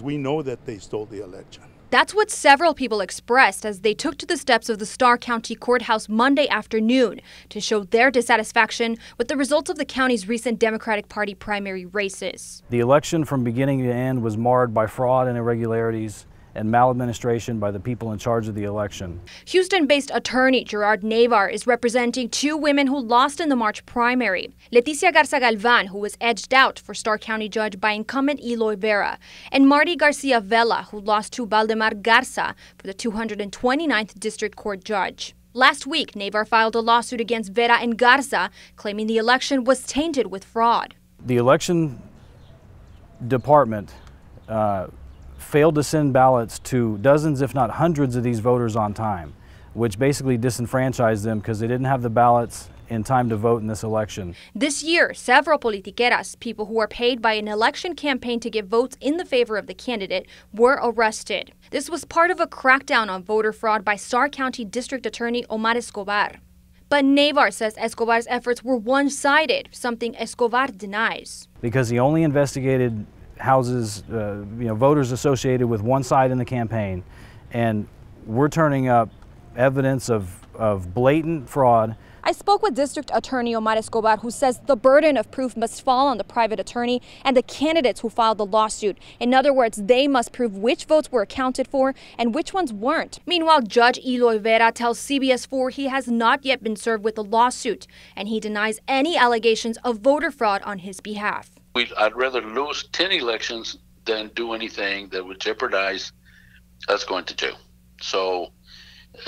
We know that they stole the election. That's what several people expressed as they took to the steps of the Starr County Courthouse Monday afternoon to show their dissatisfaction with the results of the county's recent Democratic Party primary races. The election from beginning to end was marred by fraud and irregularities and maladministration by the people in charge of the election. Houston-based attorney Gerard Navar is representing two women who lost in the March primary. Leticia Garza Galvan, who was edged out for Starr County judge by incumbent Eloy Vera, and Marty Garcia Vela, who lost to Valdemar Garza for the 229th District Court judge. Last week, Navar filed a lawsuit against Vera and Garza, claiming the election was tainted with fraud. The election department failed to send ballots to dozens, if not hundreds, of these voters on time, which basically disenfranchised them because they didn't have the ballots in time to vote in this election. This year, several politiqueras, people who are paid by an election campaign to get votes in the favor of the candidate, were arrested. This was part of a crackdown on voter fraud by Starr County District Attorney Omar Escobar. But Navar says Escobar's efforts were one-sided, something Escobar denies. Because he only investigated houses, voters associated with one side in the campaign, and we're turning up evidence of blatant fraud. I spoke with District Attorney Omar Escobar, who says the burden of proof must fall on the private attorney and the candidates who filed the lawsuit. In other words, they must prove which votes were accounted for and which ones weren't. Meanwhile, Judge Eloy Vera tells CBS 4 he has not yet been served with a lawsuit, and he denies any allegations of voter fraud on his behalf. I'd rather lose 10 elections than do anything that would jeopardize us going to jail. So,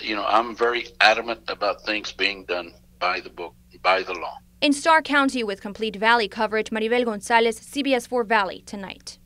I'm very adamant about things being done by the book, by the law. In Starr County with complete Valley coverage, Maribel Gonzalez, CBS 4 Valley Tonight.